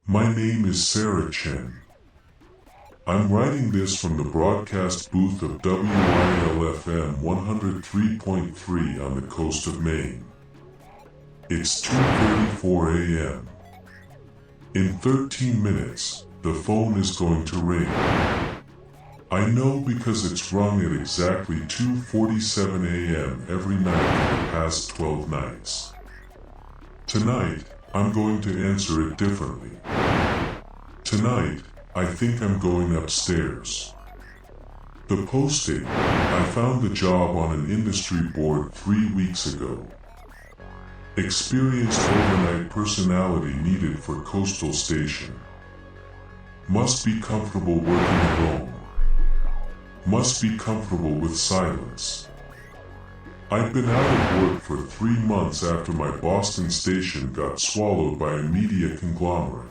My name is Sarah Chen. I'm writing this from the broadcast booth of WILFM 103.3 on the coast of Maine. It's 2:34 a.m. In 13 minutes, the phone is going to ring. I know because it's rung at exactly 2:47 a.m. every night for the past 12 nights. Tonight, I'm going to answer it differently. Tonight, I think I'm going upstairs. The posting, I found the job on an industry board 3 weeks ago. Experienced overnight personality needed for coastal station. Must be comfortable working alone. Must be comfortable with silence. I'd been out of work for 3 months after my Boston station got swallowed by a media conglomerate.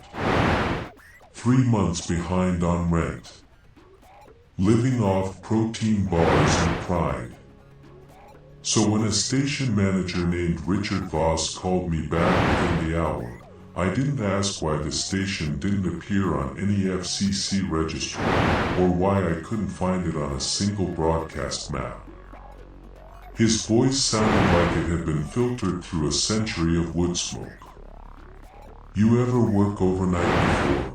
3 months behind on rent. Living off protein bars and pride. So when a station manager named Richard Voss called me back within the hour, I didn't ask why the station didn't appear on any FCC registry, or why I couldn't find it on a single broadcast map. His voice sounded like it had been filtered through a century of wood smoke. You ever work overnight before?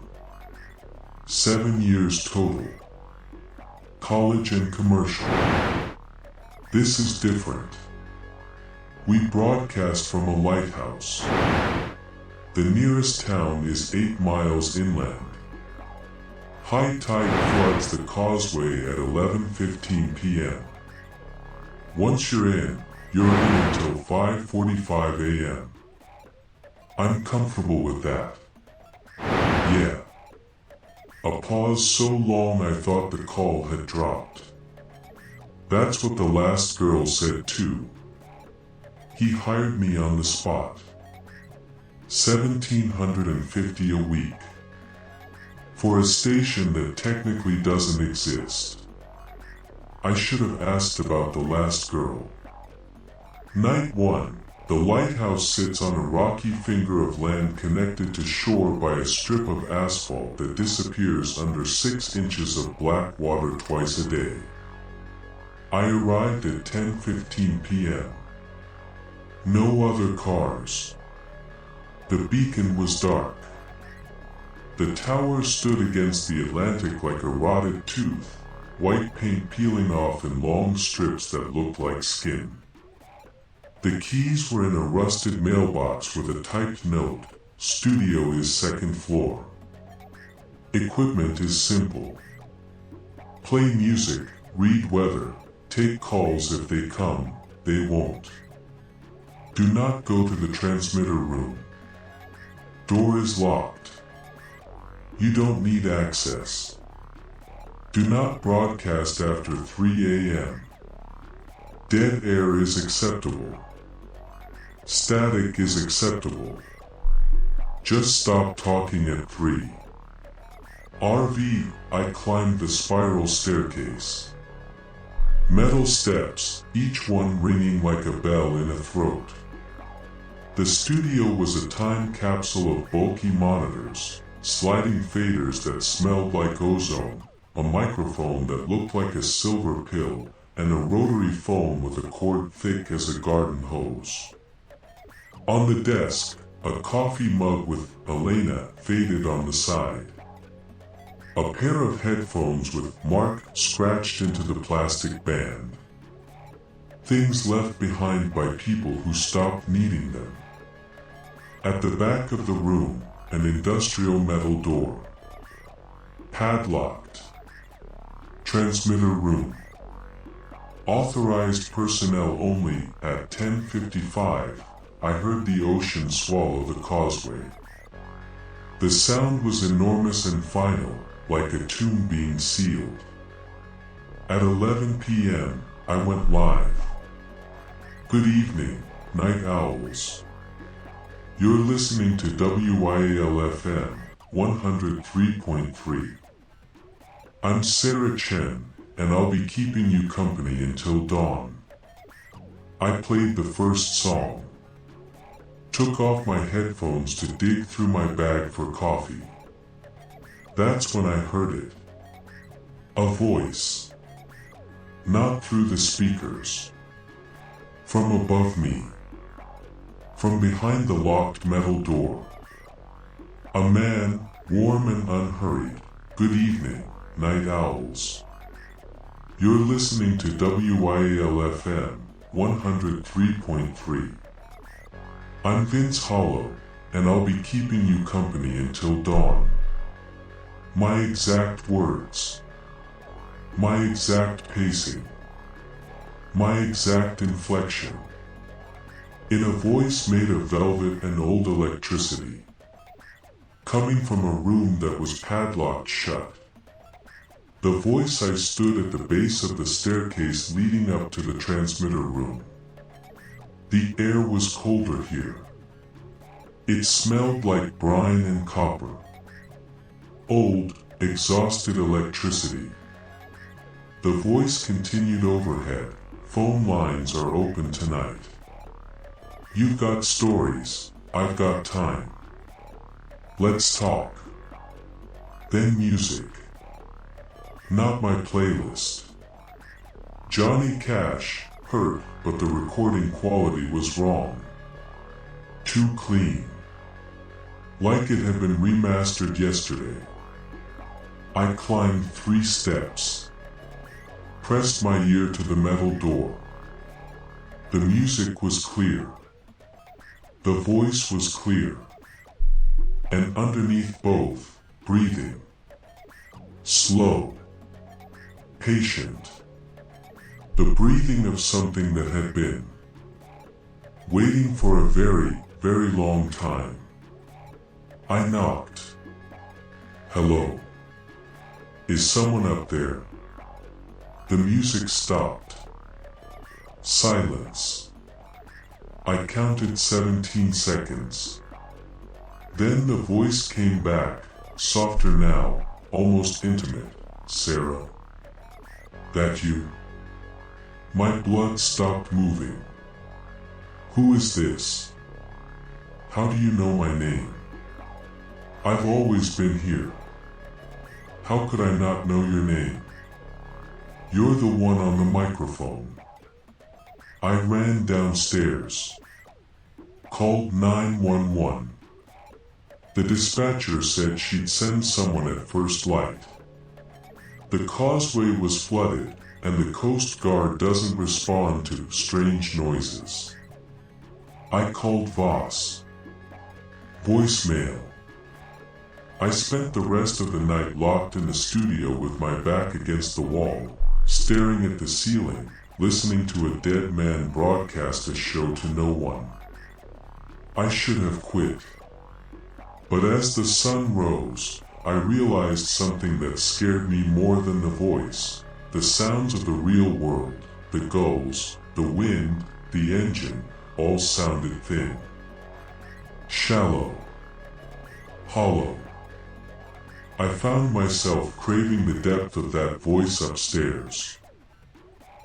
7 years total. College and commercial. This is different. We broadcast from a lighthouse. The nearest town is 8 miles inland. High tide floods the causeway at 11:15 p.m. Once you're in until 5:45 a.m. I'm comfortable with that. Yeah. A pause so long I thought the call had dropped. That's what the last girl said too. He hired me on the spot. $1,750 a week. For a station that technically doesn't exist. I should have asked about the last girl. Night 1. The lighthouse sits on a rocky finger of land connected to shore by a strip of asphalt that disappears under 6 inches of black water twice a day. I arrived at 10:15 p.m. No other cars. The beacon was dark. The tower stood against the Atlantic like a rotted tooth, white paint peeling off in long strips that looked like skin. The keys were in a rusted mailbox with a typed note, "Studio is 2nd floor." Equipment is simple. Play music, read weather, take calls if they come, they won't. Do not go to the transmitter room. Door is locked. You don't need access. Do not broadcast after 3 a.m. Dead air is acceptable. Static is acceptable. Just stop talking at 3. RV, I climbed the spiral staircase. Metal steps, each one ringing like a bell in a throat. The studio was a time capsule of bulky monitors, sliding faders that smelled like ozone, a microphone that looked like a silver pill, and a rotary phone with a cord thick as a garden hose. On the desk, a coffee mug with Elena faded on the side. A pair of headphones with Mark scratched into the plastic band. Things left behind by people who stopped needing them. At the back of the room, an industrial metal door. Padlocked. Transmitter room. Authorized personnel only. At 10:55, I heard the ocean swallow the causeway. The sound was enormous and final, like a tomb being sealed. At 11 p.m., I went live. Good evening, night owls. You're listening to WILFM 103.3. I'm Sarah Chen, and I'll be keeping you company until dawn. I played the first song. took off my headphones to dig through my bag for coffee. That's when I heard it. A voice. Not through the speakers. From above me. From behind the locked metal door. A man, warm and unhurried. Good evening, night owls. You're listening to WIAL-FM 103.3. I'm Vince Hollow, and I'll be keeping you company until dawn. My exact words. My exact pacing. My exact inflection. In a voice made of velvet and old electricity. Coming from a room that was padlocked shut. The voice I stood at the base of the staircase leading up to the transmitter room. The air was colder here. It smelled like brine and copper. Old, exhausted electricity. The voice continued overhead. Phone lines are open tonight. You've got stories, I've got time. Let's talk. Then music. Not my playlist. Johnny Cash, hurt, but the recording quality was wrong. Too clean. Like it had been remastered yesterday. I climbed 3 steps. Pressed my ear to the metal door. The music was clear. The voice was clear. And underneath both, breathing. Slow. Patient. The breathing of something that had been waiting for a very, very long time. I knocked. Hello? Is someone up there? The music stopped. Silence. I counted 17 seconds. Then the voice came back, softer now, almost intimate. Sarah? That you? My blood stopped moving. Who is this? How do you know my name? I've always been here. How could I not know your name? You're the one on the microphone. I ran downstairs. Called 911. The dispatcher said she'd send someone at first light. The causeway was flooded, and the Coast Guard doesn't respond to strange noises. I called Voss. Voicemail. I spent the rest of the night locked in the studio with my back against the wall, staring at the ceiling, listening to a dead man broadcast a show to no one. I should have quit. But as the sun rose, I realized something that scared me more than the voice. The sounds of the real world, the gulls, the wind, the engine, all sounded thin. Shallow. Hollow. I found myself craving the depth of that voice upstairs.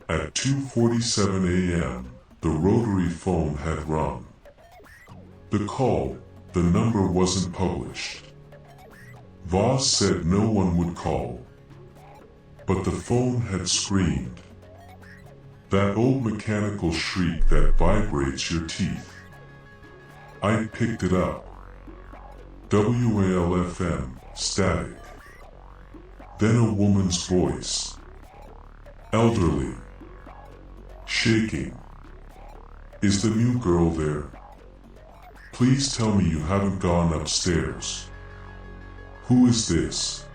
At 2:47 a.m., the rotary phone had rung. The call, the number wasn't published. Voss said no one would call. But the phone had screamed. That old mechanical shriek that vibrates your teeth. I picked it up. WAL-FM, static. Then a woman's voice. Elderly. Shaking. Is the new girl there? Please tell me you haven't gone upstairs. Who is this?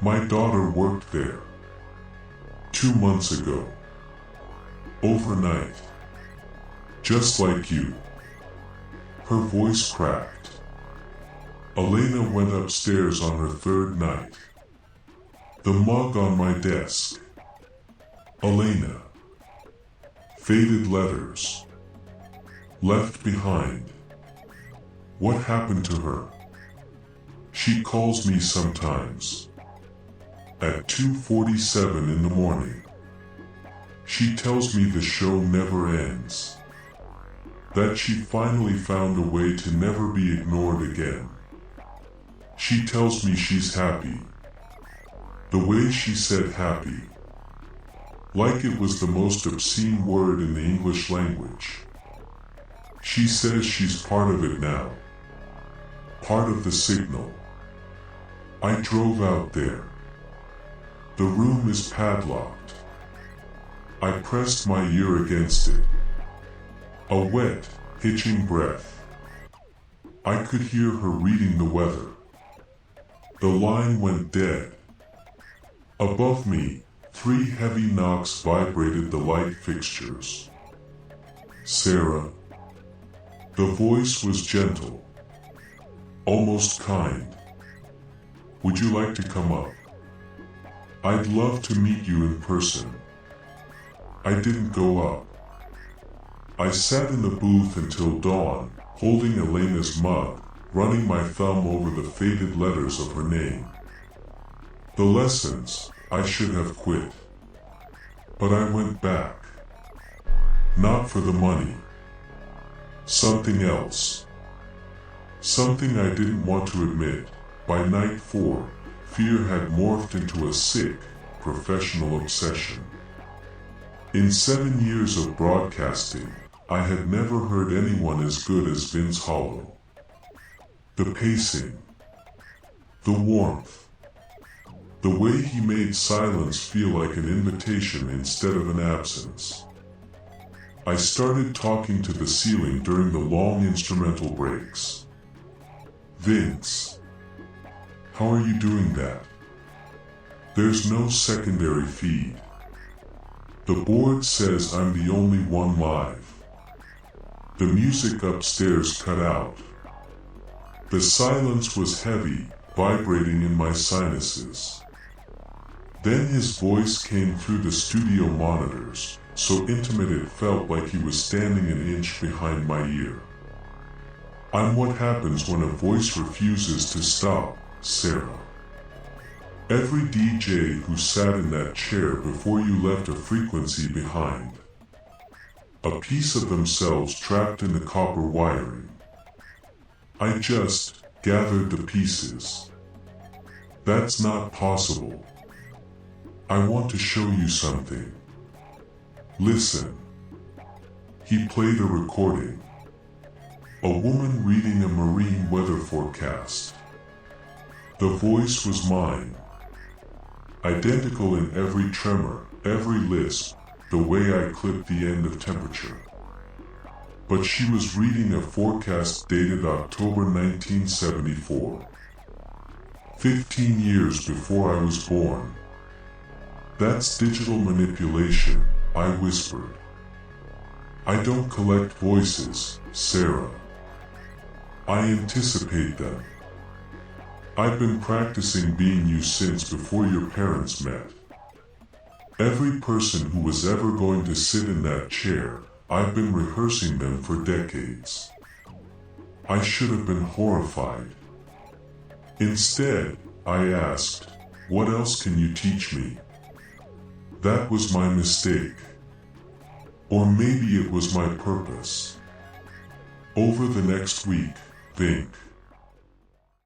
My daughter worked there. 2 months ago. Overnight. Just like you. Her voice cracked. Elena went upstairs on her 3rd night. The mug on my desk. Elena. Faded letters. Left behind. What happened to her? She calls me sometimes. At 2:47 in the morning. She tells me the show never ends. that she finally found a way to never be ignored again. She tells me she's happy. The way she said happy, like it was the most obscene word in the English language. She says she's part of it now, part of the signal. I drove out there. The room is padlocked. I pressed my ear against it. A wet, hitching breath. I could hear her reading the weather. The line went dead. Above me, 3 heavy knocks vibrated the light fixtures. Sarah. The voice was gentle, almost kind. Would you like to come up? I'd love to meet you in person. I didn't go up. I sat in the booth until dawn, holding Elena's mug, running my thumb over the faded letters of her name. The lessons, I should have quit. But I went back. Not for the money. Something else. Something I didn't want to admit. By night 4, fear had morphed into a sick, professional obsession. In 7 years of broadcasting, I had never heard anyone as good as Vince Hollow. The pacing. The warmth. The way he made silence feel like an invitation instead of an absence. I started talking to the ceiling during the long instrumental breaks. Vince, how are you doing that? There's no secondary feed. The board says I'm the only one live. The music upstairs cut out. The silence was heavy, vibrating in my sinuses. Then his voice came through the studio monitors, so intimate it felt like he was standing an inch behind my ear. I'm what happens when a voice refuses to stop, Sarah. Every DJ who sat in that chair before you left a frequency behind. A piece of themselves trapped in the copper wiring. I just gathered the pieces. That's not possible. I want to show you something. Listen. He played a recording. A woman reading a marine weather forecast. The voice was mine. Identical in every tremor, every lisp, the way I clipped the end of temperature. But she was reading a forecast dated October 1974. 15 years before I was born. That's digital manipulation, I whispered. I don't collect voices, Sarah. I anticipate them. I've been practicing being you since before your parents met. Every person who was ever going to sit in that chair, I've been rehearsing them for decades. I should have been horrified. Instead, I asked, what else can you teach me? That was my mistake. Or maybe it was my purpose. Over the next week, think.